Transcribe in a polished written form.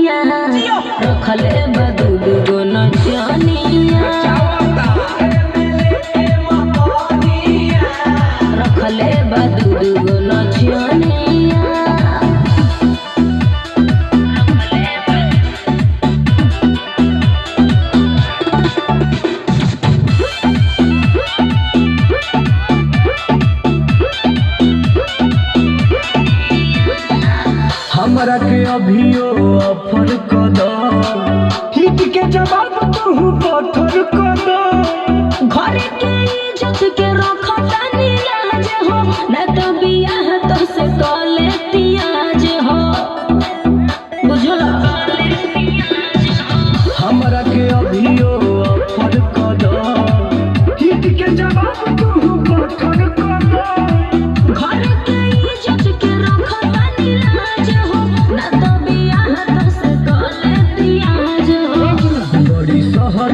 जवानिया रखले बदूद गो नचनिया रखले बदूद गो नचनिया हमरा के अभियो ऑफर कर दो हिट के जवाब तू पत्थर कर दो घर के इज्जत के रखता नीलाज हो न तो बियाह